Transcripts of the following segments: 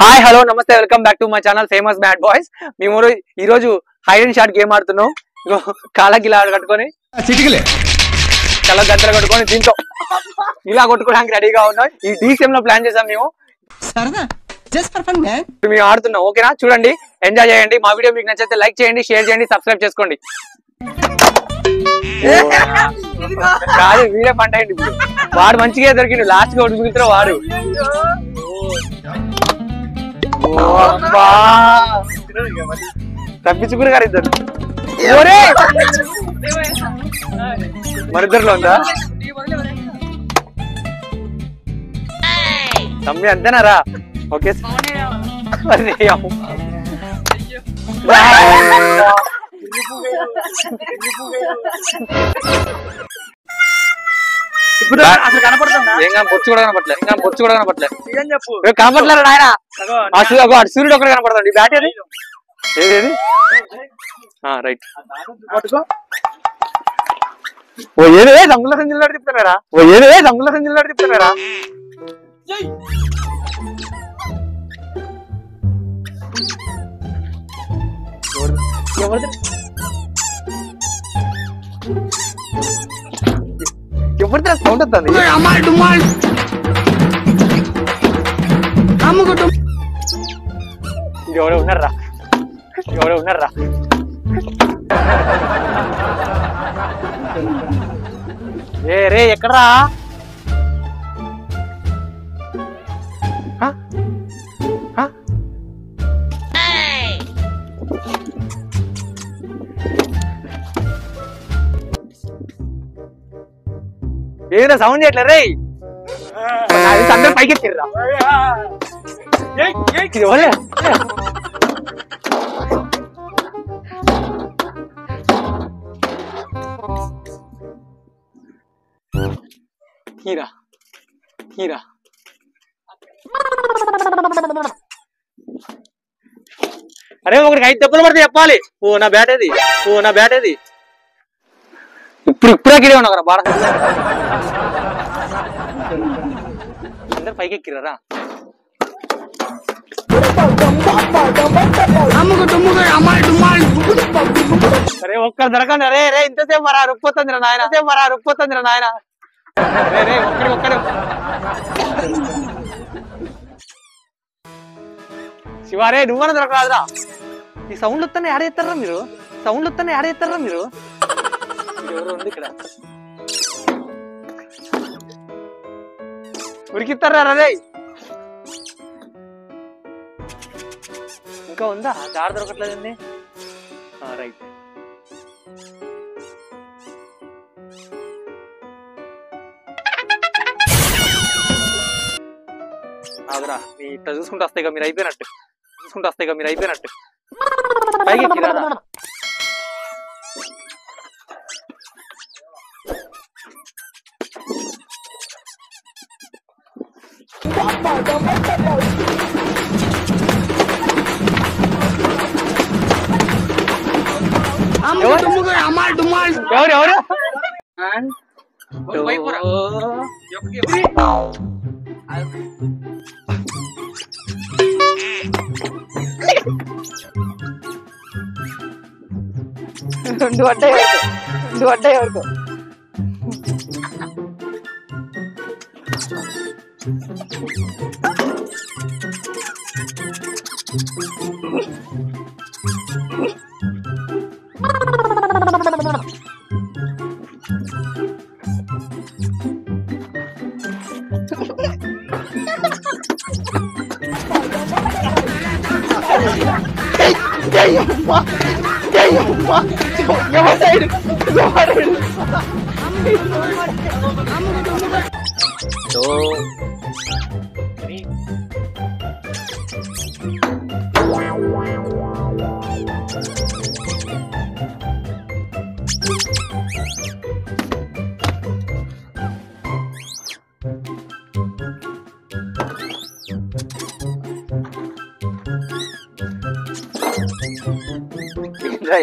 Hi hello నమస్తే welcome back to my channel famous bad boys. మేము ఈ రోజు హైడ్ అండ్ షాట్ గేమ్ ఆడుతున్నాం. కాళ్ళకి ఇలా కట్టుకొని కళ్ళ గంటలు కట్టుకొని దీంతో ఇలా కొట్టుకోవడానికి రెడీగా ఉన్నాం. ఈ DCM లో ప్లాన్ చేసాం మేము ఆడుతున్నాం. ఓకేనా, చూడండి, ఎంజాయ్ చేయండి. మా వీడియో మీకు నచ్చితే లైక్ చేయండి, షేర్ చేయండి, సబ్స్క్రైబ్ చేసుకోండి. కాదు, వీడియో పంట అయింది. వాడు మంచిగా దొరికిండు, లాస్ట్ గా ఒకటి మిగులుతారు వాడు. తప్పించుకుని గారు ఇద్దరు మరిద్దరిలో ఉందా తమ్మి? అంతేనారా? ఓకే ఇప్పుడు అసలు కనపడుతుందా? ఇంకా బొచ్చు కూడా కనపడలే, ఇంకా బొచ్చు కూడా కనపడలే. కనపడలేరు నాయన. సూర్యుడు ఒకటి కనపడతాడు. ఈ బ్యాట్ ఏది ఏది రైట్ ఓ ఏదే రంగుల సంచులు తిప్పుతున్నారా? ఓ ఏదే రంగుల సంచులు తిప్పుతున్నారా? ఎవరిది సౌండ్ వస్తుంది? ఎవరో ఉన్నారా? ఎవరో ఉన్నారా? ఏ రే ఎక్కడరా? ఏదో సౌండ్ చేయట్లే రే. అందరూ పైకి ఎక్కిర్రా. తీరా తీరా అరే ఒకరికి 5 దెబ్బలు పడితే చెప్పాలి. ఓ నా బ్యాట్ ఏది? ఓ నా బ్యాట్ ఏది? ఇప్పుడే గిడే ఉన్నా కదా బాగా. అందరు పైకి ఎక్కిరారా? అరే ఒక్కరు దొరకండి. అరే రే ఇంతసేపు మరా రుప్పొత్తందిరా నాయన, మరా రుప్పొత్తందిరా నాయన. రే ఒక్కడు శివారే నువ్వన్నా దొరకరాదురా. ఈ సౌండ్లు వస్తానే ఆడేస్తారా మీరు? సౌండ్లు వస్తానే ఆడేస్తారా మీరు? ఎవరు ఉంది ఇక్కడ? ఉరికిస్తారా రే? ఇంకా ఉందా? దారి దొరకట్లేదండి. రైట్ ఆదరా, నీ ఇట్లా చూసుకుంటూ వస్తాయి కదా మీరు అయిపోయినట్టు. చూసుకుంటూ వస్తాయి కదా మీరు అయిపోయినట్టు. పైకి ఎక్కిరారా? ఎవరు ఎవరు? రెండు పడ్డాయి వరకు.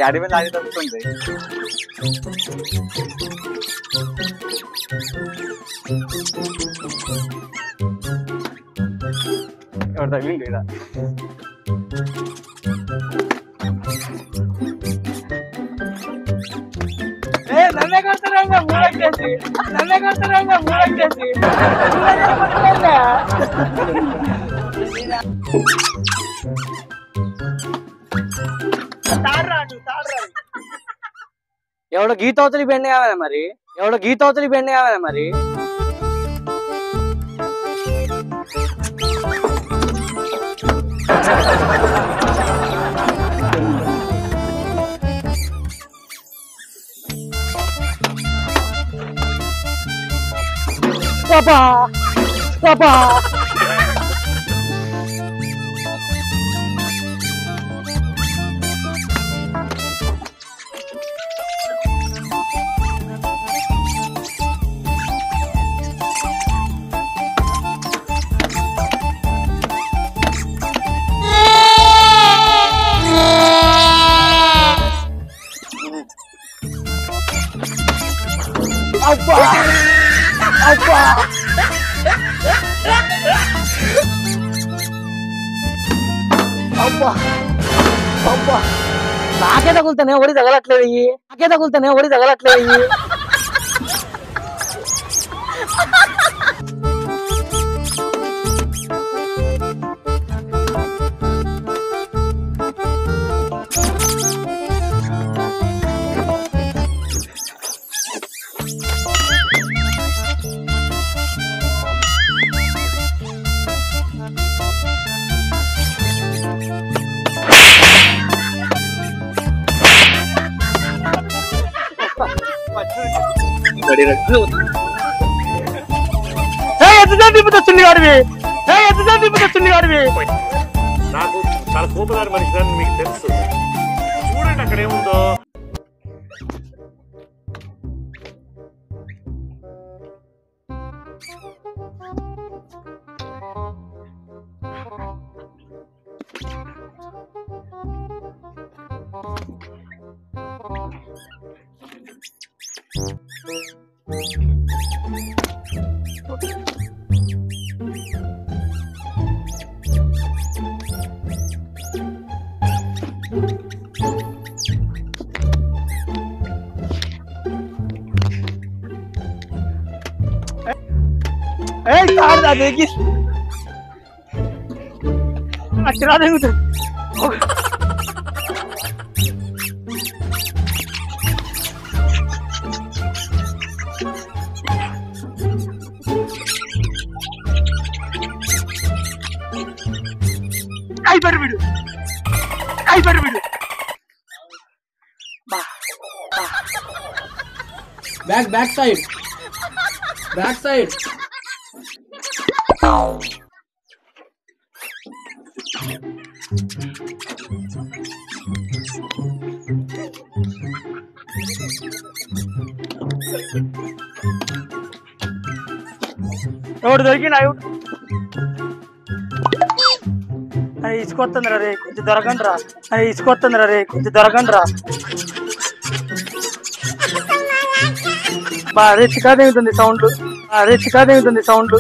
యాడి మీద ఆగి తప్పుతుంది. తగిలింది ఇక్కడ నన్నే కొడతారంగా మూడొచ్చేసి నన్నే కొడతారంగా మూడొచ్చేసి ఎవడో గీతవతలి బెండ్ కావాలి మరి ఎవడో గీతవతలి బెండ్ కావాలి మరి పాపా పాపా అబ్బా అబ్బా అబ్బా అబ్బా నాకే తగులుతానే ఒడి తగలట్లేదు నాకే తగులుతానే ఒడి తగలట్లేదు నాకు చాలా కోపదారి మనిషి అని మీకు తెలుసు. చూడండి అక్కడ ఏముందో. Back side. ఎవడు దొరికినా అది ఇసుకొస్తుందిరా రే కొంచెం దొరకండిరా అది ఇసుకొస్తుందిరా రే కొంచెం దొరకండిరా అదే చికాదేగుతుంది సౌండ్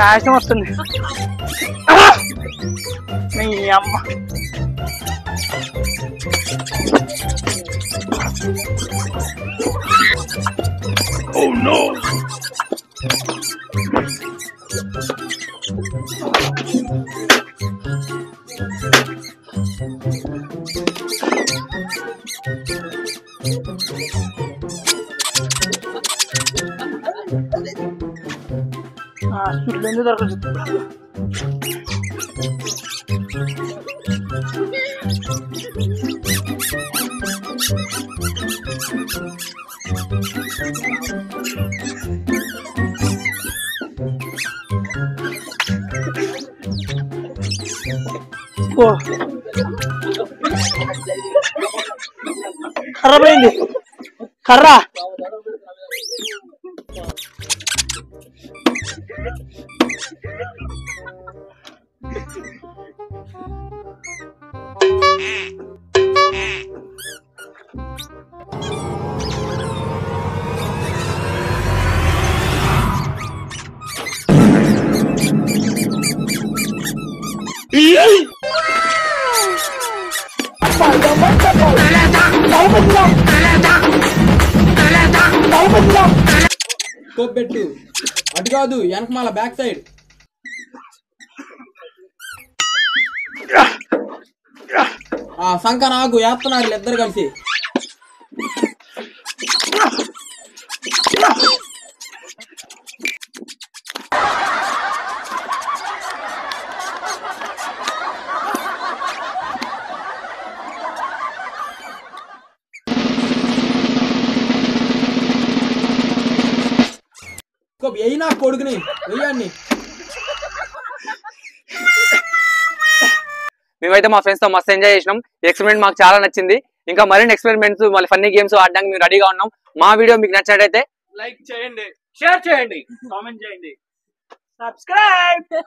ఆశం వస్తుంది నీ అమ్మ Oh no! సుర్లేందు దొరకదు కర్ర పోయింది కర్ర పెట్టు అటు కాదు వెనకమాల బ్యాక్ సైడ్ సంక నాకు వేస్తున్నారు ఇద్దరు కలిసి వెయ్యినా కొడుకుని వెయ్యాన్ని మేమైతే మా ఫ్రెండ్స్ తో మస్తు ఎంజాయ్ చేసినాం. ఎక్స్పెరిమెంట్ మాకు చాలా నచ్చింది. ఇంకా మరిన్ని ఎక్స్పెరిమెంట్స్ మళ్ళీ ఫన్నీ గేమ్స్ ఆడడానికి మేము రెడీగా ఉన్నాం. మా వీడియో మీకు నచ్చినట్టయితే లైక్ చేయండి, షేర్ చేయండి, కామెంట్ చేయండి, సబ్స్క్రైబ్.